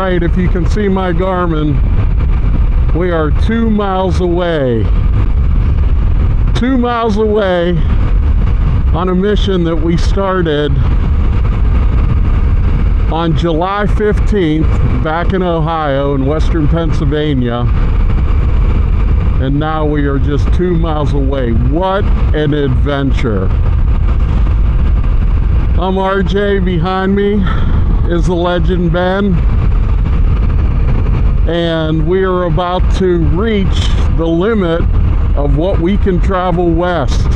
right, if you can see my Garmin, we are 2 miles away. 2 miles away on a mission that we started on July 15th back in Ohio in western Pennsylvania. And now we are just 2 miles away. What an adventure. I'm RJ. Behind me is the legend Ben. And we are about to reach the limit of what we can travel west.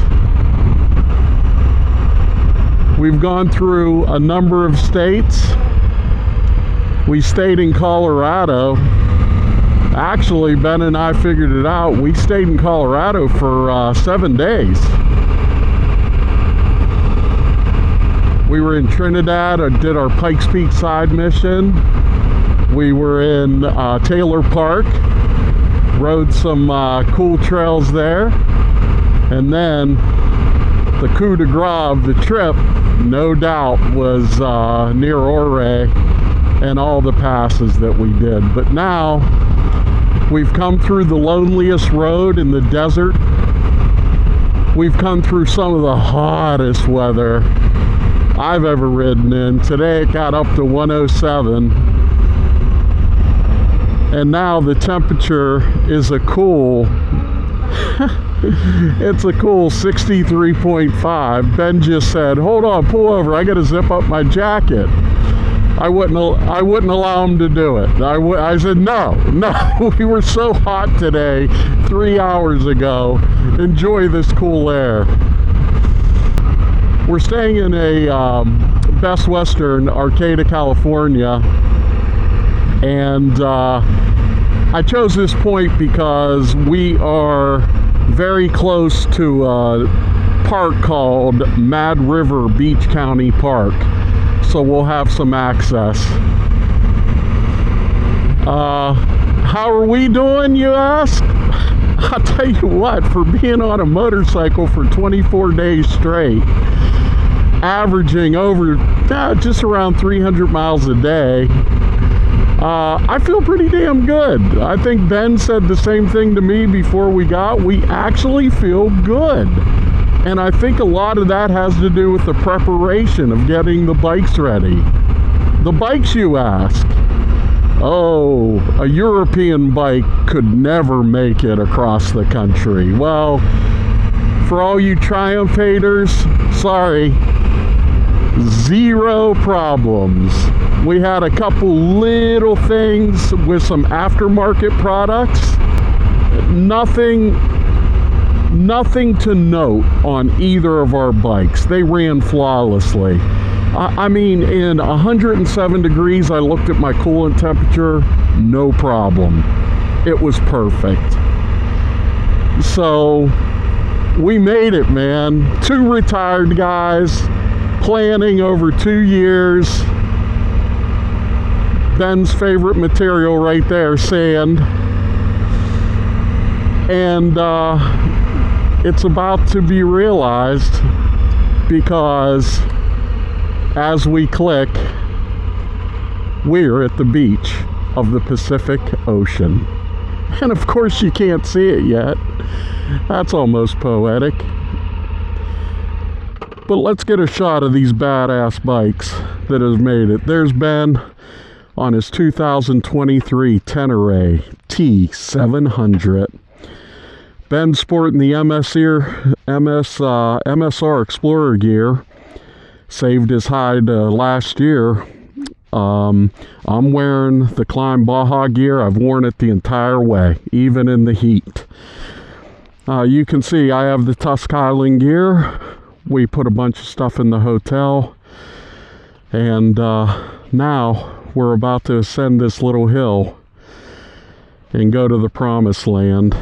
We've gone through a number of states. We stayed in Colorado. Actually, Ben and I figured it out. We stayed in Colorado for 7 days. We were in Trinidad. I did our Pikes Peak side mission. We were in Taylor Park. Rode some cool trails there. And then the coup de grace of the trip, no doubt, was near Ouray and all the passes that we did. But now we've come through the loneliest road in the desert. We've come through some of the hottest weather I've ever ridden in. Today it got up to 107. And now the temperature is a cool, it's a cool 63.5. Ben just said, hold on, pull over, I gotta zip up my jacket. I wouldn't allow him to do it. I said, no, we were so hot today, 3 hours ago. Enjoy this cool air. We're staying in a Best Western, Arcata, California. And I chose this point because we are very close to a park called Mad River Beach County Park. So we'll have some access. How are we doing, you ask? I'll tell you what, for being on a motorcycle for 24 days straight, averaging over just around 300 miles a day, I feel pretty damn good. I think Ben said the same thing to me before we actually feel good. And I think a lot of that has to do with the preparation of getting the bikes ready. The bikes, you ask? Oh, a European bike could never make it across the country. Well, for all you Triumph haters, sorry, zero problems. We had a couple little things with some aftermarket products. Nothing to note on either of our bikes. They ran flawlessly. I mean, in 107 degrees, I looked at my coolant temperature, no problem. It was perfect. So, we made it, man. 2 retired guys, planning over 2 years. Ben's favorite material right there, sand. And it's about to be realized because as we click, we're at the beach of the Pacific Ocean. And of course you can't see it yet. That's almost poetic. But let's get a shot of these badass bikes that has made it. There's Ben on his 2023 Tenere T700. Ben sporting the MSR Explorer gear. Saved his hide last year. I'm wearing the Climb Baja gear. I've worn it the entire way, even in the heat. You can see I have the Tusk Island gear. We put a bunch of stuff in the hotel. And now we're about to ascend this little hill and go to the promised land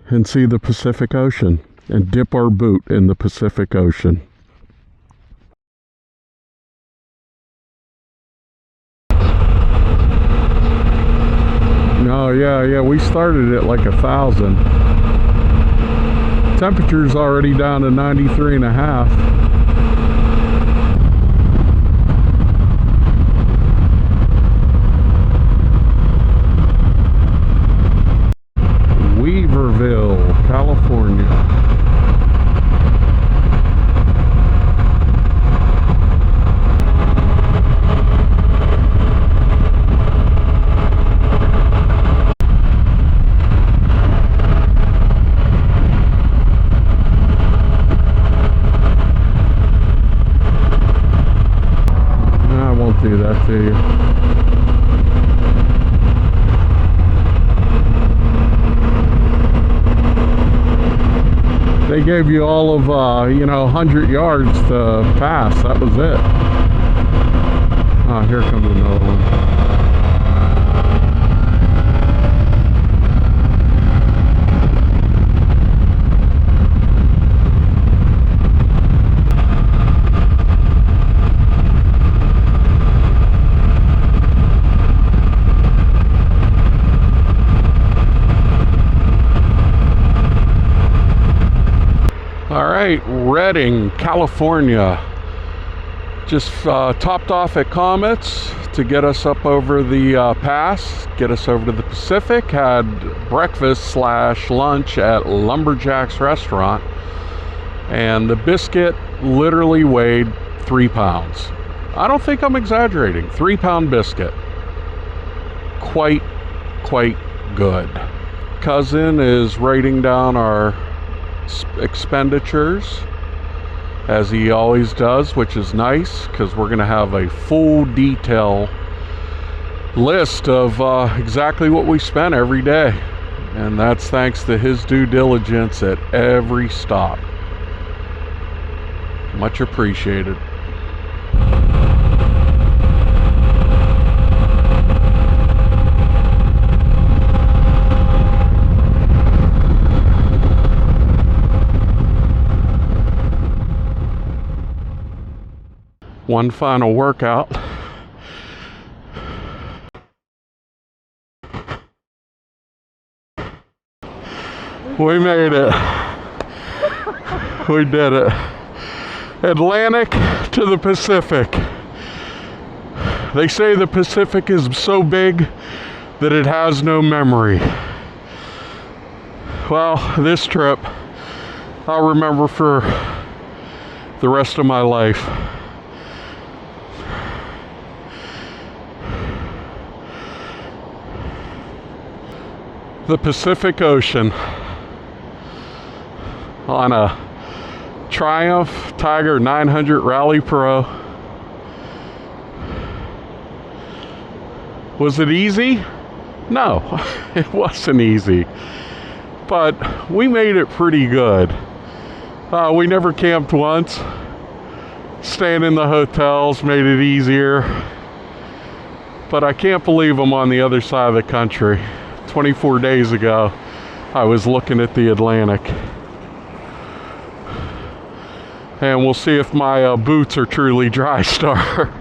and see the Pacific Ocean and dip our boot in the Pacific Ocean. Oh yeah, we started at like 1,000. Temperature's already down to 93.5. do that to you. They gave you all of, 100 yards to pass. That was it. Oh, here comes another one. All right, Redding, California. Just topped off at Comets to get us up over the pass, get us over to the Pacific. Had breakfast / lunch at Lumberjack's restaurant, and the biscuit literally weighed 3 pounds. I don't think I'm exaggerating. 3-pound biscuit. Quite good. Cousin is writing down our expenditures as he always does, which is nice because we're going to have a full detail list of exactly what we spent every day, and that's thanks to his due diligence at every stop. Much appreciated. One final workout. We made it. We did it. Atlantic to the Pacific. They say the Pacific is so big that it has no memory. Well, this trip I'll remember for the rest of my life. The Pacific Ocean on a Triumph Tiger 900 Rally Pro. Was it easy? No, it wasn't easy, but we made it pretty good. We never camped once. Staying in the hotels made it easier, but I can't believe I'm on the other side of the country. 24 days ago, I was looking at the Atlantic. And we'll see if my boots are truly Dry-Star.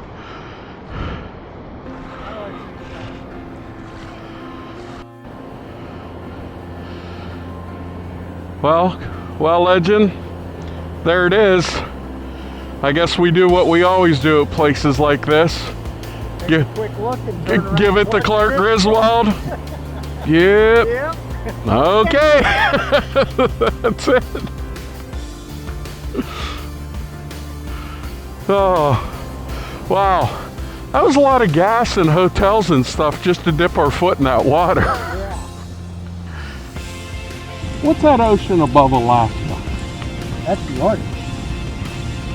Well, legend, there it is. I guess we do what we always do at places like this. Give it to Clark Griswold. Yep. Okay. That's it. Oh, wow. That was a lot of gas and hotels and stuff just to dip our foot in that water. Yeah. What's that ocean above Alaska? That's the Arctic.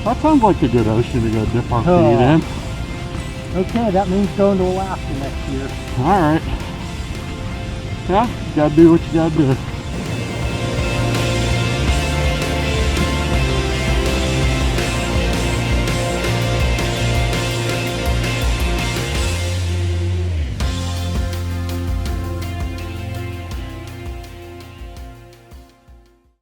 That sounds like a good ocean to go dip our feet in. Okay, that means going to Alaska next year. All right. Yeah, you gotta do what you gotta do.